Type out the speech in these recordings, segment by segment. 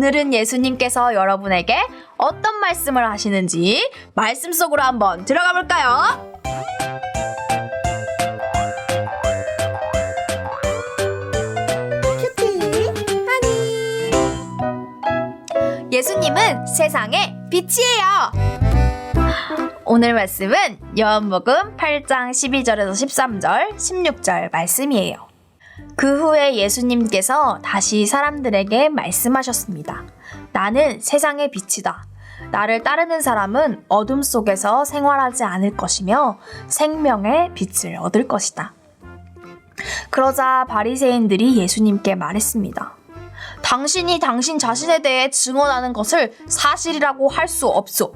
오늘은 예수님께서 여러분에게 어떤 말씀을 하시는지 말씀 속으로 한번 들어가 볼까요? 예수님은 세상의 빛이에요. 오늘 말씀은 요한복음 8장 12절에서 13절, 16절 말씀이에요. 그 후에 예수님께서 다시 사람들에게 말씀하셨습니다. 나는 세상의 빛이다. 나를 따르는 사람은 어둠 속에서 생활하지 않을 것이며 생명의 빛을 얻을 것이다. 그러자 바리새인들이 예수님께 말했습니다. 당신이 당신 자신에 대해 증언하는 것을 사실이라고 할 수 없소.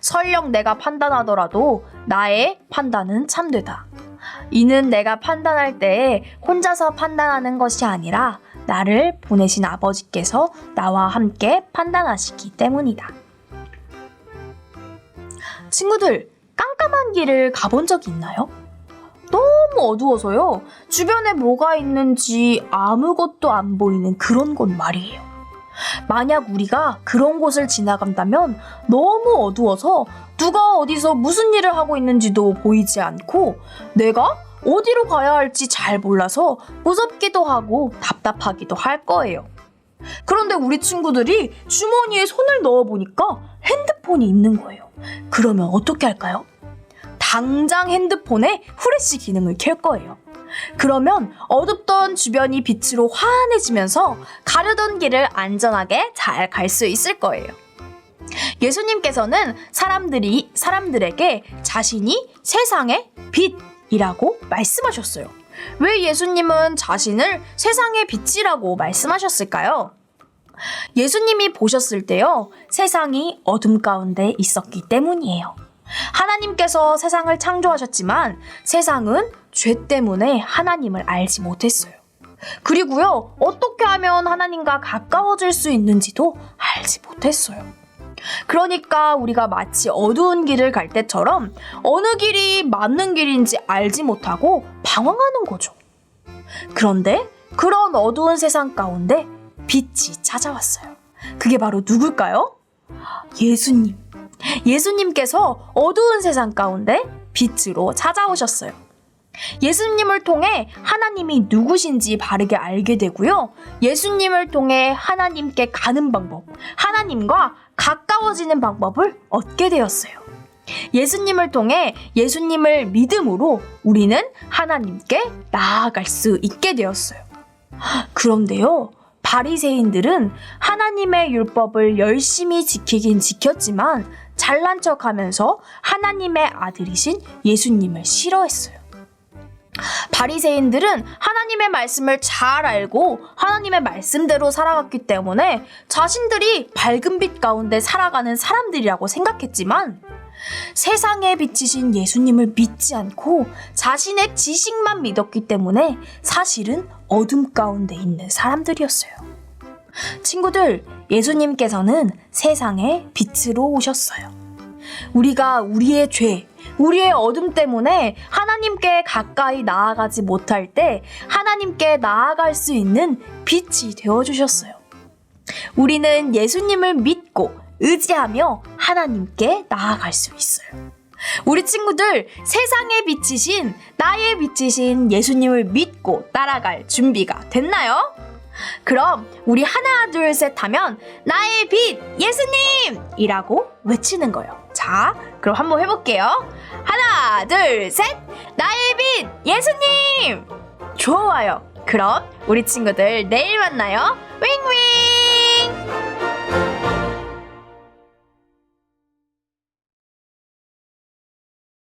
설령 내가 판단하더라도 나의 판단은 참되다. 이는 내가 판단할 때에 혼자서 판단하는 것이 아니라 나를 보내신 아버지께서 나와 함께 판단하시기 때문이다. 친구들, 깜깜한 길을 가본 적이 있나요? 너무 어두워서요. 주변에 뭐가 있는지 아무것도 안 보이는 그런 곳 말이에요. 만약 우리가 그런 곳을 지나간다면 너무 어두워서 누가 어디서 무슨 일을 하고 있는지도 보이지 않고 내가 어디로 가야 할지 잘 몰라서 무섭기도 하고 답답하기도 할 거예요. 그런데 우리 친구들이 주머니에 손을 넣어보니까 핸드폰이 있는 거예요. 그러면 어떻게 할까요? 당장 핸드폰에 후레쉬 기능을 켤 거예요. 그러면 어둡던 주변이 빛으로 환해지면서 가려던 길을 안전하게 잘 갈 수 있을 거예요. 예수님께서는 사람들에게 자신이 세상의 빛이라고 말씀하셨어요. 왜 예수님은 자신을 세상의 빛이라고 말씀하셨을까요? 예수님이 보셨을 때요, 세상이 어둠 가운데 있었기 때문이에요. 하나님께서 세상을 창조하셨지만 세상은 죄 때문에 하나님을 알지 못했어요. 그리고요, 어떻게 하면 하나님과 가까워질 수 있는지도 알지 못했어요. 그러니까 우리가 마치 어두운 길을 갈 때처럼 어느 길이 맞는 길인지 알지 못하고 방황하는 거죠. 그런데 그런 어두운 세상 가운데 빛이 찾아왔어요. 그게 바로 누굴까요? 예수님. 예수님께서 어두운 세상 가운데 빛으로 찾아오셨어요. 예수님을 통해 하나님이 누구신지 바르게 알게 되고요. 예수님을 통해 하나님께 가는 방법, 하나님과 가까워지는 방법을 얻게 되었어요. 예수님을 통해 예수님을 믿음으로 우리는 하나님께 나아갈 수 있게 되었어요. 그런데요, 바리새인들은 하나님의 율법을 열심히 지키긴 지켰지만 잘난 척하면서 하나님의 아들이신 예수님을 싫어했어요. 바리새인들은 하나님의 말씀을 잘 알고 하나님의 말씀대로 살아갔기 때문에 자신들이 밝은 빛 가운데 살아가는 사람들이라고 생각했지만 세상에 비치신 예수님을 믿지 않고 자신의 지식만 믿었기 때문에 사실은 어둠 가운데 있는 사람들이었어요. 친구들, 예수님께서는 세상에 빛으로 오셨어요. 우리가 우리의 죄, 우리의 어둠 때문에 하나님께 가까이 나아가지 못할 때 하나님께 나아갈 수 있는 빛이 되어주셨어요. 우리는 예수님을 믿고 의지하며 하나님께 나아갈 수 있어요. 우리 친구들, 세상의 빛이신, 나의 빛이신 예수님을 믿고 따라갈 준비가 됐나요? 그럼 우리 하나 둘 셋 하면 나의 빛 예수님! 이라고 외치는 거예요. 자, 그럼 한번 해볼게요. 하나 둘 셋, 나의 빛 예수님! 좋아요. 그럼 우리 친구들 내일 만나요. 윙윙!